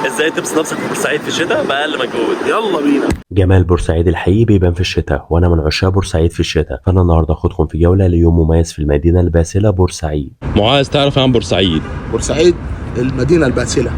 ازاي تبسط نفسك في بورسعيد في الشتاء باقل مجهود؟ يلا بينا. جمال بورسعيد الحقيقي بيبان في الشتاء، وانا من عشاق بورسعيد في الشتاء، فانا النهارده هاخدكم في جوله ليوم مميز في المدينه الباسله بورسعيد. معاذ، تعرف عن بورسعيد؟ بورسعيد المدينة الباسلة.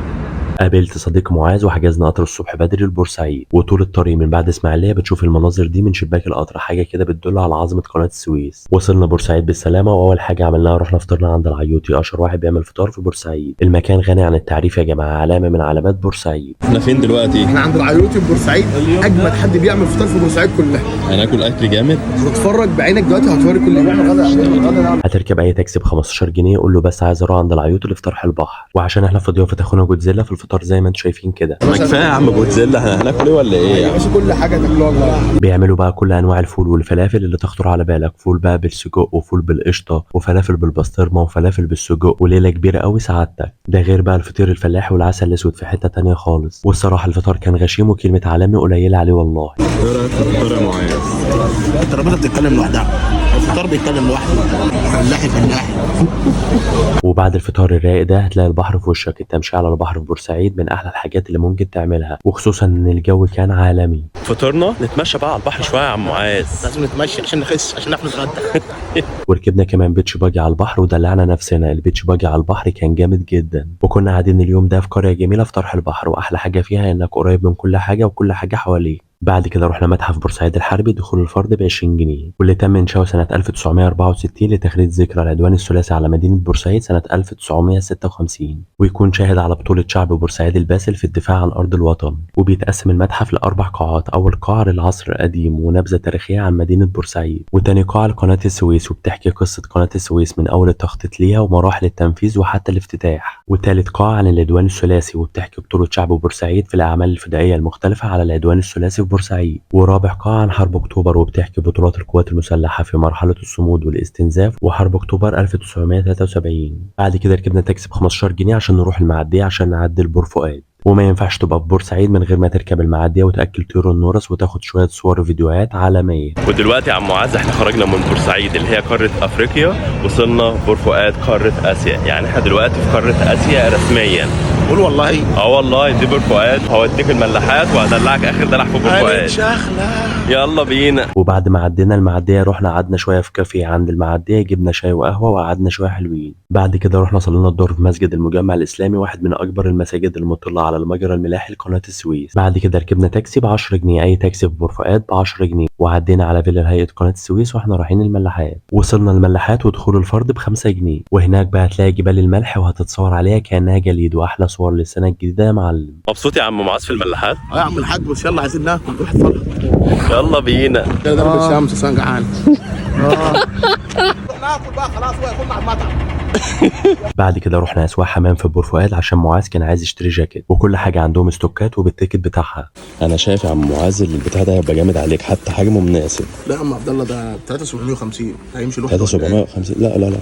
قابلت صديق معاذ وحجزنا قطر الصبح بدري لبورسعيد، وطول الطريق من بعد اسماعيليه بتشوف المناظر دي من شباك القطر، حاجه كده بتدل على عظمه قناه السويس. وصلنا بورسعيد بالسلامه، واول حاجه عملناها رحنا فطرنا عند العيوطي، اشهر واحد بيعمل فطار في بورسعيد. المكان غني عن التعريف يا جماعه، علامه من علامات بورسعيد. احنا فين دلوقتي؟ احنا عند العيوطي في بورسعيد، اجمد حد بيعمل فطار في بورسعيد كلها. هناكل اكل جامد. هتتفرج بعينك دلوقتي، هتوري كل يوم. هتركب اي تاكسي ب 15 جنيه، قول له بس عايز اروح عند العيوطي لفطار البحر. وعشان احنا في ضيافه اخونا جودزيلا في الفطار زي ما انتم شايفين كده. ما كفايه يا عم جودزيلا، احنا هناكل ايه ولا ايه يا باشا كل حاجه تاكلوها والله. بيعملوا بقى كل انواع الفول والفلافل اللي تخطر على بالك، فول بقى بالسجق وفول بالقشطه وفلافل بالبسطرمه وفلافل بالسجق، وليله كبيره قوي سعادتك. ده غير بقى الفطير الفلاحي والعسل الاسود في حته تانية خالص. والصراحه الفطار كان غشيم، وكلمه عالمي قليله عليه والله. ايه رايك في الفطار يا معاذ؟ الترابيزه بتتكلم لوحدها، الفطار بيتكلم لوحده. فلاحي فلاحي. وبعد الفطار الرايق ده هتلاقي البحر في وشك. التمشي على البحر في بورسعيد من احلى الحاجات اللي ممكن تعملها، وخصوصا ان الجو كان عالمي. فطرنا، نتمشى بقى على البحر شويه يا عم معاذ. لازم نتمشى عشان نخس، عشان نعرف نتغدى. وركبنا كمان بيتش باجي على البحر ودلعنا نفسنا. البيتش باجي على البحر كان جامد جدا، وكنا قاعدين اليوم ده في قريه جميله في طرح البحر، واحلى حاجه فيها انك قريب من كل حاجه وكل حاجه حواليك. بعد كده رحنا متحف بورسعيد الحربي، دخول الفرد ب 20 جنيه، واللي تم انشاؤه سنه 1964 لتخليد ذكرى العدوان الثلاثي على مدينه بورسعيد سنه 1956، ويكون شاهد على بطوله شعب بورسعيد الباسل في الدفاع عن ارض الوطن. وبيتقسم المتحف لاربع قاعات، اول قاعه للعصر القديم ونبذه تاريخيه عن مدينه بورسعيد، وتاني قاعه لقناه السويس وبتحكي قصه قناه السويس من اول التخطيط ليها ومراحل التنفيذ وحتى الافتتاح، وتالت قاعه عن العدوان الثلاثي وبتحكي بطوله شعب بورسعيد في الاعمال الفدائيه المختلفه على العدوان الثلاثي في بورسعيد، ورابع قاعة عن حرب اكتوبر وبتحكي بطولات القوات المسلحة في مرحلة الصمود والاستنزاف وحرب اكتوبر 1973. بعد كده ركبنا تاكسي ب 15 جنيه عشان نروح المعدية عشان نعدي البور فؤاد. وما ينفعش تبقى في بورسعيد من غير ما تركب المعدية وتأكل طيور النورس وتاخد شوية صور وفيديوهات عالمية. ودلوقتي يا عم معاذ احنا خرجنا من بورسعيد اللي هي قاره افريقيا، وصلنا بور فؤاد قاره اسيا. يعني احنا دلوقتي في قاره اسيا رسميا. قول والله. والله دي بور فؤاد، هوديك الملاحات وهدلعك اخر دلع في بور فؤاد. يلا بينا. وبعد ما عدينا المعدية رحنا قعدنا شوية في كافيه عند المعدية، جبنا شاي وقهوة وقعدنا شوية حلوين. بعد كده رحنا صلينا الظهر في مسجد المجمع الإسلامي، واحد من أكبر المساجد المطلة على المجرى الملاحي لقناة السويس. بعد كده ركبنا تاكسي ب 10 جنيه، أي تاكسي في بور فؤاد ب 10 جنيه، وعدينا على فيلا هيئة قناة السويس واحنا رايحين الملاحات. وصلنا الملاحات ودخول الفرد ب 5 جنيه، وهناك بقى هتلاقي جبال الملح وهتتصور عليها كأنها جليد، وأحلى صور للسنة الجديدة يا معلم. مبسوط يا عم معاذ في الملاحات؟ يا عم الحاج بس يلا عايزين ناكل، نروح نتفرج. يلا بينا. كده ضرب الشمس عشان جعان. ناكل بقى خلاص، هو يكون مع المطعم. بعد كده رحنا اسواق حمام في بور فؤاد عشان معاذ كان عايز يشتري جاكيت، وكل حاجه عندهم استوكات وبالتيكت بتاعها. انا شايف يا عم معاذ البتاع ده هيبقى جامد عليك، حتى حجمه مناسب. لا يا عم عبد الله ده 3750 هيمشي لوحده. 3750؟ لا لا لا.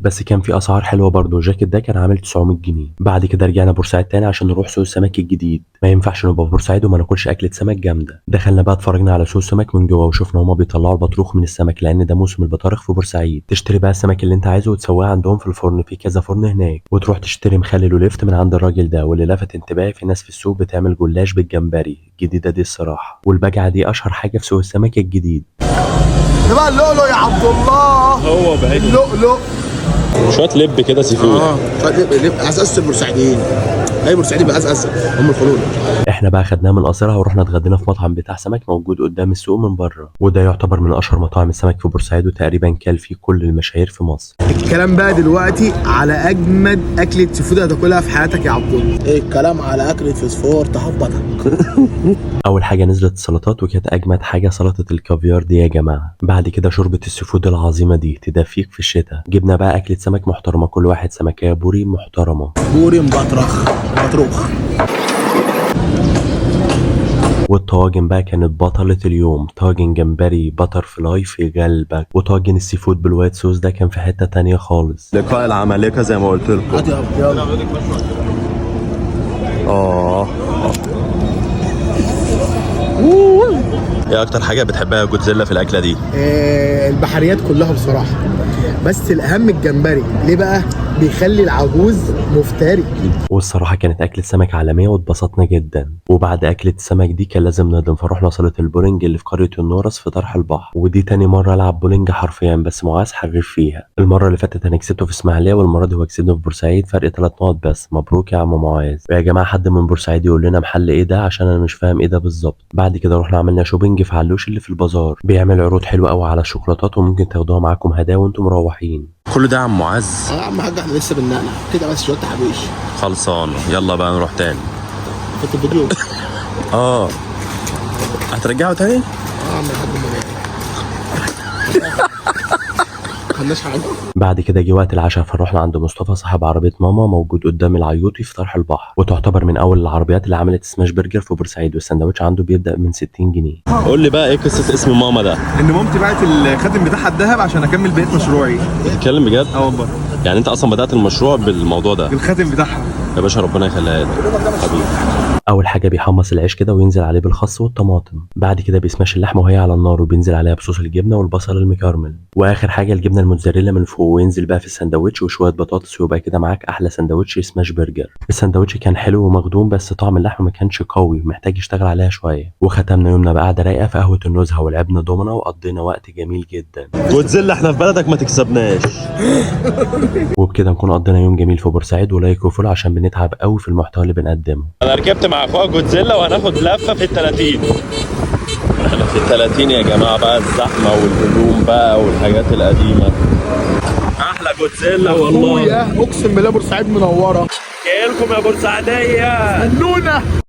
بس كان في اسعار حلوه برضه، الجاكيت ده كان عامل 900 جنيه. بعد كده رجعنا بورسعيد تاني عشان نروح سوق السمك الجديد. ما ينفعش نبقى في بورسعيد وما ناكلش اكله سمك جامده. دخلنا بقى اتفرجنا على سوق السمك من جوه، وشفنا هما بيطلعوا البطروخ من السمك لان ده موسم البطارخ في بورسعيد. تشتري بقى السمك اللي انت عايزه وتسويه عندهم في الفرن، في كذا فرن هناك، وتروح تشتري مخلل ولفت من عند الراجل ده. واللي لفت انتباهي في ناس في السوق بتعمل جلاش بالجمبري الجديده دي الصراحه، والبجعه دي اشهر حاجه في سوق السمك الجديد. ده بقى اللؤلؤ يا عبد الله. هو بعيد اللؤلؤ شويه لب كده سي فود. لب اساس البورسعيديين. اي بورسعيدي بقى اساس ام الخلول. احنا بقى خدناه من قصرها ورحنا اتغدينا في مطعم بتاع سمك موجود قدام السوق من بره، وده يعتبر من اشهر مطاعم السمك في بورسعيد، وتقريبا كل فيه كل المشاهير في مصر. الكلام بقى دلوقتي على اجمد اكله سي فود هتاكلها في حياتك يا عبد الله. ايه الكلام على اكله فسفور تهبطك. اول حاجه نزلت السلطات، وكانت اجمد حاجه سلطه الكافيار دي يا جماعه. بعد كده شوربه السي فود العظيمه دي تدفيك في الشتاء. جبنا بقى اكله سمك محترمه، كل واحد سمكيه بوري محترمه. بوري مبطرخ بطروخ. والطواجن بقى كانت بطلة اليوم، طاجن جمبري بتر فلاي في قلبك، وطاجن السي فود بالوايت صوص ده كان في حتة تانية خالص. لقاء العمالقه زي ما قلت لكم. هات يلا. ايه اكتر حاجه بتحبها يا جودزيلا في الاكله دي؟ البحريات كلها بصراحه، بس الاهم الجمبري. ليه بقى؟ بيخلي العجوز مفتري. والصراحة كانت أكلة سمك عالمية واتبسطنا جدا. وبعد أكلة السمك دي كان لازم نهضم، فروحنا صالة البولينج اللي في قرية النورس في طرح البحر، ودي تاني مرة ألعب بولينج حرفيا، بس معاذ حريف فيها. المرة اللي فاتت أنا كسبته في إسماعيلية، والمرة دي هو كسبني في بورسعيد فرق 3 نقط بس. مبروك يا عم معاذ. ويا جماعة حد من بورسعيد يقول لنا محل إيه ده عشان أنا مش فاهم إيه ده بالظبط. بعد كده رحنا عملنا شوبينج في علوش اللي في البازار، بيعمل عروض حلوة قوي على الشوكولاتات وممكن تاخدوها معاكم هدايا وانتم مروحين. كل ده يا عم معاذ؟ يا عم حاج احنا لسه بننقل كده بس شويه حبيش. خلصان، يلا بقى نروح تاني. فات الفيديو. هترجعه تاني؟ يا عم لحد ما خدناش حاجه. بعد كده جه وقت العشاء، فروحنا عند مصطفى صاحب عربية ماما موجود قدام العيوطي في طرح البحر، وتعتبر من أول العربيات اللي عملت سماش برجر في بورسعيد، والسندوتش عنده بيبدأ من 60 جنيه. قول لي بقى ايه قصة اسم ماما ده؟ ان مامتي باعت الخاتم بتاعها الذهب عشان اكمل بقيه مشروعي. بتتكلم بجد؟ اه والله. يعني انت اصلا بدأت المشروع بالموضوع ده؟ الخاتم بتاعها. يا باشا ربنا يخليها لك حبيبي. اول حاجه بيحمص العيش كده وينزل عليه بالخس والطماطم، بعد كده بيسماش اللحمه وهي على النار وبينزل عليها بصوص الجبنه والبصل المكرمل، واخر حاجه الجبنه الموتزاريلا من فوق، وينزل بقى في الساندوتش وشويه بطاطس، ويبقى كده معاك احلى ساندوتش سماش برجر. الساندوتش كان حلو ومخدوم، بس طعم اللحمه ما كانش قوي، محتاج يشتغل عليها شويه. وختمنا يومنا بقعده رايقه في قهوه النزهه، ولعبنا دومنا وقضينا وقت جميل جدا. جودزيلا احنا في بلدك ما تكسبناش. وبكده نكون قضينا يوم جميل في بورسعيد، ولايك وفولو عشان بنتعب قوي في المحتوى اللي بنقدمه. انا ركبت مع اخويا جودزيلا وهناخد لفه في ال30. احنا في ال30 يا جماعه بقى، الزحمه والهدوم بقى والحاجات القديمه. احلى جودزيلا والله. اقسم بالله بورسعيد منوره. جاي لكم يا بورسعيديه. نونه.